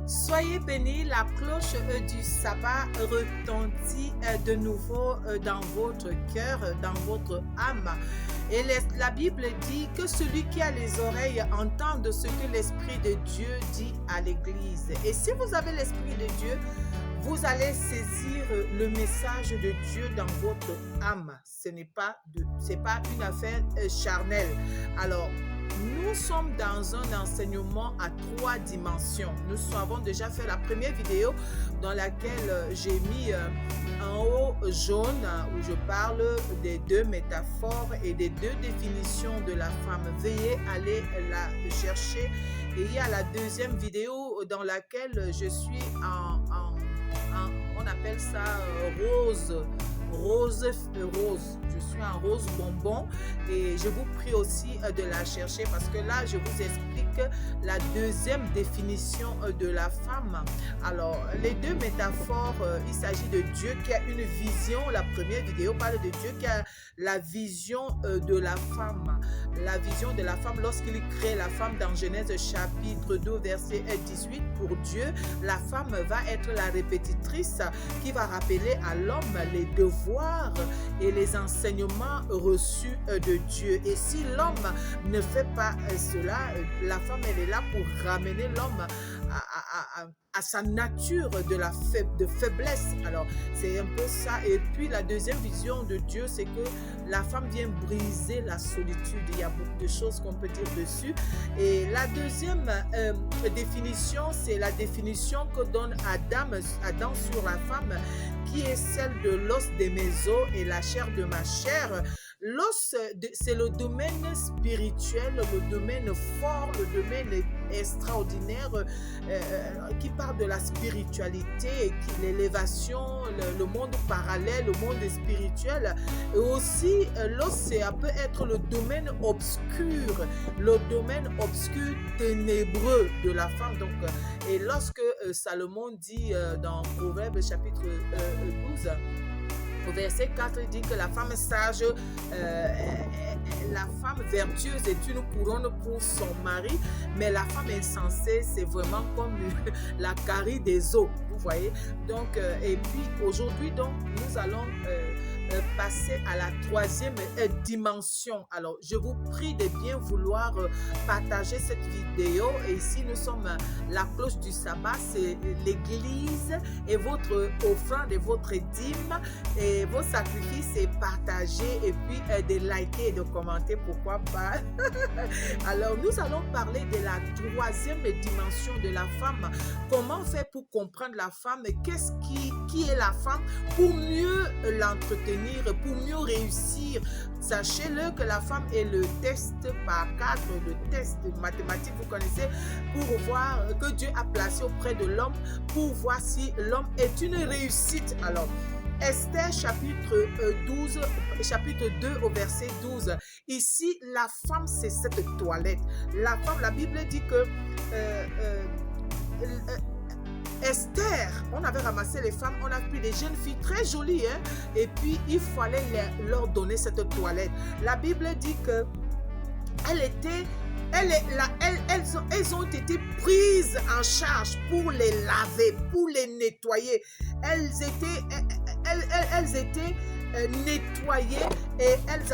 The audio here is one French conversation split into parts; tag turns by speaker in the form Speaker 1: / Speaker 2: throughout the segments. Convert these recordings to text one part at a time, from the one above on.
Speaker 1: Soyez bénis, la cloche du sabbat retentit de nouveau dans votre cœur, dans votre âme. Et la Bible dit que celui qui a les oreilles entende ce que l'Esprit de Dieu dit à l'Église. Et si vous avez l'Esprit de Dieu, vous allez saisir le message de Dieu dans votre âme. Ce n'est pas une affaire charnelle. Alors, nous sommes dans un enseignement à 3 dimensions. Nous avons déjà fait la première vidéo dans laquelle j'ai mis en haut jaune où je parle des 2 métaphores et des 2 définitions de la femme. Veuillez aller la chercher. Et il y a la deuxième vidéo dans laquelle je suis on appelle ça rose. Je suis en rose bonbon et je vous prie aussi de la chercher parce que là je vous explique la deuxième définition de la femme. Alors les 2 métaphores, il s'agit de Dieu qui a une vision. La première vidéo parle de Dieu qui a la vision de la femme. La vision de la femme lorsqu'il crée la femme dans Genèse chapitre 2 verset 18. Pour Dieu, la femme va être la répétitrice qui va rappeler à l'homme les devoirs et les enseignements reçus de Dieu. Et si l'homme ne fait pas cela, la femme elle est là pour ramener l'homme à sa nature de faiblesse. Alors c'est un peu ça. Et puis la deuxième vision de Dieu, c'est que la femme vient briser la solitude. Il y a beaucoup de choses qu'on peut dire dessus. Et la deuxième définition, c'est la définition que donne Adam sur la femme, qui est celle de l'os de mes os et la chair de ma chair. L'os, c'est le domaine spirituel, le domaine fort, le domaine extraordinaire qui parle de la spiritualité, l'élévation, le monde parallèle, le monde spirituel. Et aussi, l'os, ça peut être le domaine obscur ténébreux de la femme. Donc, et lorsque Salomon dit dans Proverbes chapitre 12, au verset 4, il dit que la femme sage, la femme vertueuse est une couronne pour son mari, mais la femme insensée, c'est vraiment comme la carie des eaux, vous voyez. Donc, et puis aujourd'hui, donc, nous allons passer à la 3e dimension. Alors, je vous prie de bien vouloir partager cette vidéo. Et ici, nous sommes la cloche du sabbat, c'est l'église et votre offrande et votre dîme et vos sacrifices, c'est partager et puis de liker et de commenter, pourquoi pas. Alors, nous allons parler de la 3e dimension de la femme. Comment faire pour comprendre la femme? Qui est la femme pour mieux l'entretenir, pour mieux réussir? Sachez-le que la femme est le test par 4, le test mathématique, vous connaissez, pour voir que Dieu a placé auprès de l'homme, pour voir si l'homme est une réussite. Alors, Esther chapitre 2 au verset 12. Ici, la femme, c'est cette toilette. La femme, la Bible dit que Esther, on avait ramassé les femmes, on a pris des jeunes filles très jolies, hein, et puis il fallait leur donner cette toilette. La Bible dit que elles ont été prises en charge pour les laver, pour les nettoyer. Elles étaient nettoyées et elles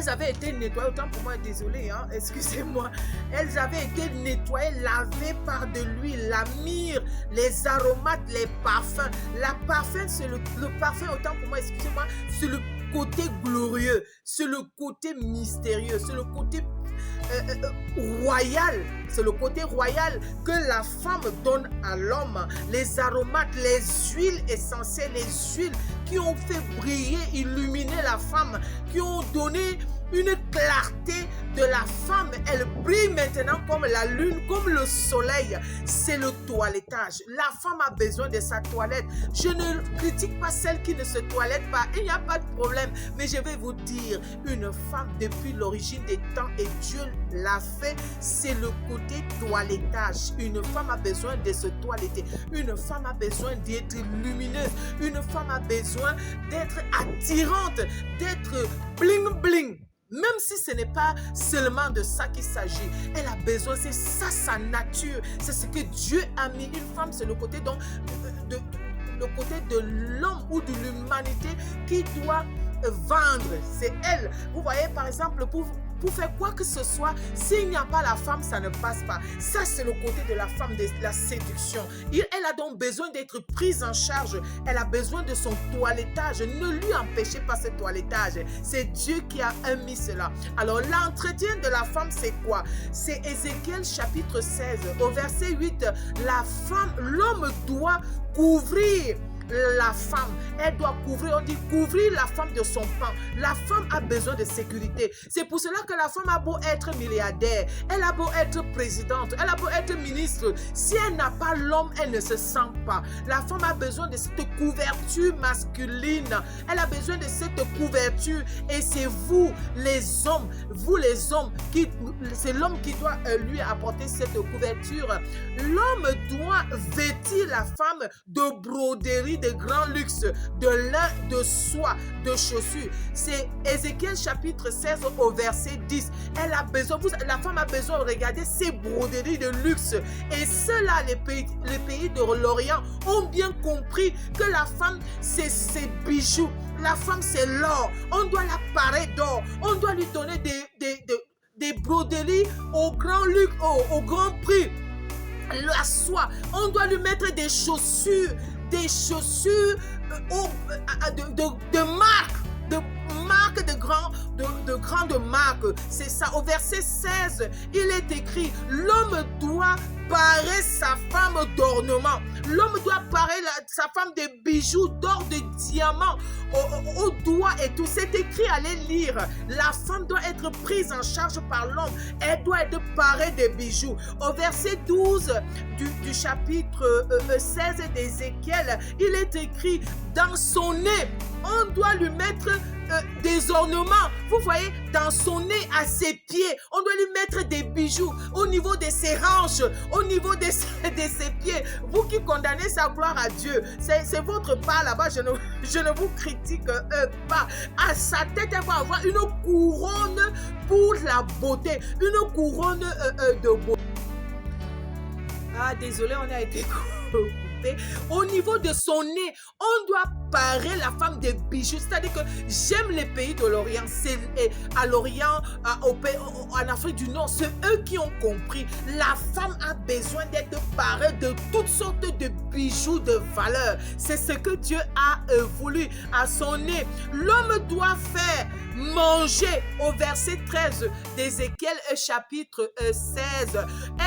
Speaker 1: avaient été nettoyées, autant pour moi, désolé, hein, excusez-moi. Elles avaient été nettoyées, lavées par de l'huile, la myrrhe, les aromates, les parfums. La parfum, c'est le parfum, autant pour moi, excusez-moi, c'est le côté glorieux, c'est le côté mystérieux, c'est le côté royal. C'est le côté royal que la femme donne à l'homme. Les aromates, les huiles essentielles, les huiles qui ont fait briller, illuminer la femme, qui ont donné une clarté de la femme. Elle brille maintenant comme la lune, comme le soleil. C'est le toilettage. La femme a besoin de sa toilette. Je ne critique pas celle qui ne se toilette pas. Il n'y a pas de problème. Mais je vais vous dire, une femme depuis l'origine des temps, et Dieu l'a fait, c'est le côté toilettage. Une femme a besoin de se toiletter. Une femme a besoin d'être lumineuse. Une femme a besoin d'être attirante, d'être bling bling. même si ce n'est pas seulement de ça qu'il s'agit. Elle a besoin, c'est ça sa nature, c'est ce que Dieu a mis. Une femme, c'est le côté le côté de l'homme ou de l'humanité qui doit vendre, c'est elle. Vous voyez, par exemple, pour faire quoi que ce soit, s'il n'y a pas la femme, ça ne passe pas. Ça, c'est le côté de la femme, de la séduction. Elle a donc besoin d'être prise en charge. Elle a besoin de son toilettage. Ne lui empêchez pas ce toilettage. C'est Dieu qui a mis cela. Alors, l'entretien de la femme, c'est quoi? C'est Ézéchiel chapitre 16, au verset 8. La femme, l'homme doit couvrir la femme, elle doit couvrir, on dit couvrir la femme de son pain. La femme a besoin de sécurité. C'est pour cela que la femme a beau être milliardaire, elle a beau être présidente, elle a beau être ministre. Si elle n'a pas l'homme, elle ne se sent pas. La femme a besoin de cette couverture masculine. Elle a besoin de cette couverture. Et c'est vous les hommes, c'est l'homme qui doit lui apporter cette couverture. L'homme doit vêtir la femme de broderie, de grand luxe, de lin, de soie, de chaussures. C'est Ézéchiel chapitre 16 au verset 10. Elle a besoin, la femme a besoin de regarder ces broderies de luxe. Et ceux-là, les pays de l'Orient ont bien compris que la femme, c'est ses bijoux. La femme, c'est l'or. On doit la parer d'or. On doit lui donner des broderies au grand luxe, au grand prix. La soie. On doit lui mettre des chaussures de marque, de grande marque. C'est ça. Au verset 16, il est écrit, l'homme doit parer sa femme d'ornement. L'homme doit parer sa femme de bijoux d'or, de diamants, au doigt et tout. C'est écrit, allez lire. La femme doit être prise en charge par l'homme. Elle doit être parée de bijoux. Au verset 12 du chapitre 16 d'Ézéchiel, il est écrit, dans son nez, on doit lui mettre des ornements. Vous voyez, dans son nez, à ses pieds, on doit lui mettre des bijoux au niveau de ses hanches, au niveau de ses pieds. Vous qui condamnez sa gloire à Dieu, c'est votre part là-bas. Je ne vous critique pas. À sa tête, elle va avoir une couronne pour la beauté, une couronne de beauté. Ah, désolé, on a été coupé. Au niveau de son nez, on doit parer la femme des bijoux. C'est-à-dire que j'aime les pays de l'Orient. C'est à l'Orient, en Afrique du Nord, c'est eux qui ont compris. La femme a besoin d'être parée de toutes sortes de bijoux de valeur. C'est ce que Dieu a voulu à son nez. L'homme doit faire manger, au verset 13 d'Ézéchiel chapitre 16.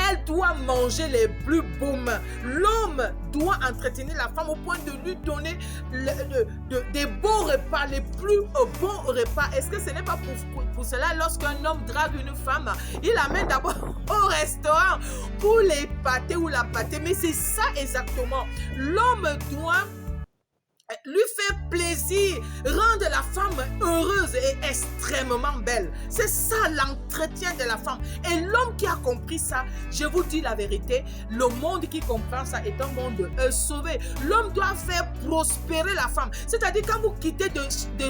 Speaker 1: Elle doit manger les plus beaux. L'homme doit entretenir la femme au point de lui donner des beaux repas, les plus bons repas. Est-ce que ce n'est pas pour cela, lorsqu'un homme drague une femme, il l'amène d'abord au restaurant pour l'épater ou la pâter? Mais c'est ça exactement. L'homme doit lui faire plaisir, rendre la femme heureuse et extrêmement belle. C'est ça l'entretien de la femme. Et l'homme qui a compris ça, je vous dis la vérité, le monde qui comprend ça est un monde sauvé. L'homme doit faire prospérer la femme. C'est-à-dire quand vous quittez de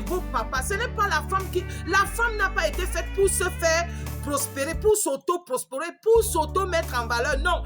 Speaker 1: vos papas, ce n'est pas la femme qui... La femme n'a pas été faite pour se faire prospérer, pour s'auto-prospérer, pour s'auto-mettre en valeur. Non.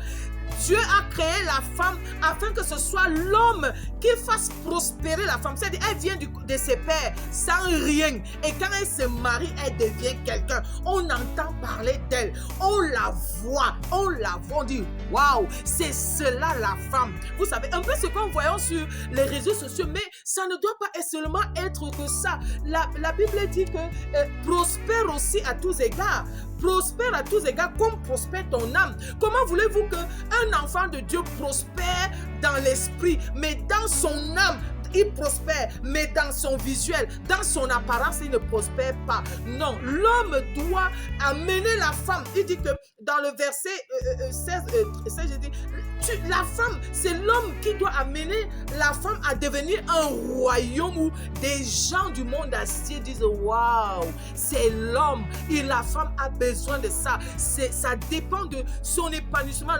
Speaker 1: Dieu a créé la femme afin que ce soit l'homme qui fasse prospérer la femme. C'est-à-dire, elle vient de ses pères sans rien. Et quand elle se marie, elle devient quelqu'un. On entend parler d'elle. On la voit. On dit, waouh, c'est cela la femme. Vous savez, un peu ce qu'on voit sur les réseaux sociaux, mais ça ne doit pas seulement être que ça. La Bible dit que prospère aussi à tous égards. Prospère à tous égards comme prospère ton âme. Comment voulez-vous qu'un enfant de Dieu prospère dans l'esprit, mais dans son âme, il prospère, mais dans son visuel, dans son apparence, il ne prospère pas. Non, l'homme doit amener la femme. Il dit que dans le verset 16, je dis, la femme, c'est l'homme qui doit amener la femme à devenir un royaume où des gens du monde entier disent waouh, c'est l'homme. Et la femme a besoin de ça. Ça dépend de son épanouissement.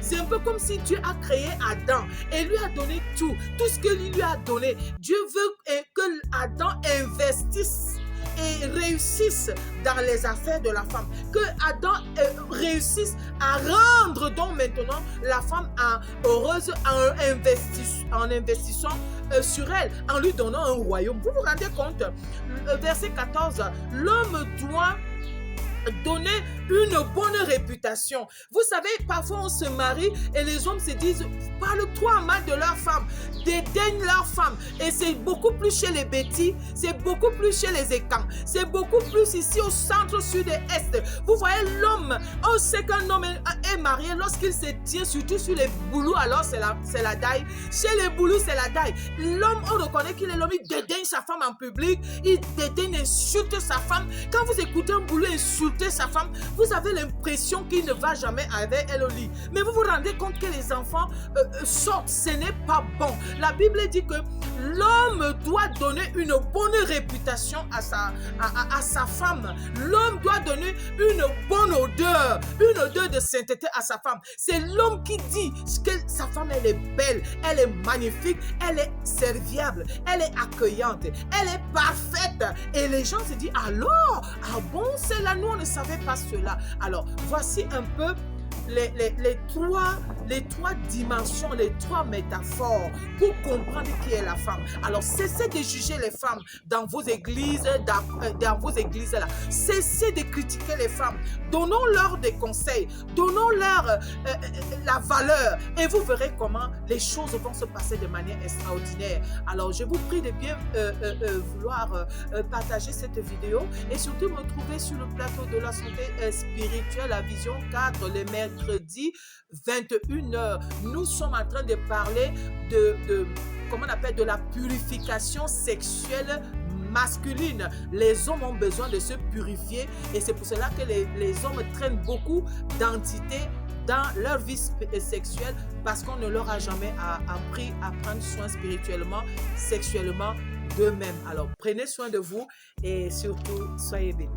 Speaker 1: C'est un peu comme si Dieu a créé Adam et lui a donné tout ce que lui a donné. Dieu veut que Adam investisse et réussisse dans les affaires de la femme. Que Adam réussisse à rendre donc maintenant la femme heureuse en investissant sur elle, en lui donnant un royaume. Vous vous rendez compte? Verset 14, l'homme doit donner une bonne réputation. Vous savez, parfois on se marie et les hommes se disent, parle-toi mal de leur femme, dédaigne leur femme. Et c'est beaucoup plus chez les Betty, c'est beaucoup plus chez les Écans, c'est beaucoup plus ici au centre, sud et est. Vous voyez l'homme, on sait qu'un homme est marié lorsqu'il se tient surtout sur les boulous, alors c'est la daille. Chez les boulous, c'est la daille. L'homme, on reconnaît qu'il est l'homme, il dédaigne sa femme en public, il dédaigne, insulte sa femme. Quand vous écoutez un boulot insulter sa femme, vous avez l'impression qu'il ne va jamais avec elle au lit. Mais vous vous rendez compte que les enfants sortent, ce n'est pas bon. La Bible dit que l'homme doit donner une bonne réputation à sa femme. L'homme doit donner une bonne odeur de sainteté à sa femme. C'est l'homme qui dit que sa femme, elle est belle, elle est magnifique, elle est serviable, elle est accueillante, elle est parfaite. Et les gens se disent, alors, ah bon, c'est là, nous on ne savait pas cela. Alors, voici un peu les trois dimensions, les trois métaphores pour comprendre qui est la femme. Alors, cessez de juger les femmes dans vos églises, dans vos églises là. Cessez de critiquer les femmes. Donnons-leur des conseils, donnons-leur la valeur et vous verrez comment les choses vont se passer de manière extraordinaire. Alors, je vous prie de bien vouloir partager cette vidéo et surtout me trouver sur le plateau de la santé spirituelle, la vision 4, les mercredis 21h. Nous sommes en train de parler comment on appelle, de la purification sexuelle masculine. Les hommes ont besoin de se purifier et c'est pour cela que les hommes traînent beaucoup d'entités dans leur vie sexuelle parce qu'on ne leur a jamais appris à prendre soin spirituellement, sexuellement d'eux-mêmes. Alors prenez soin de vous et surtout soyez bénis.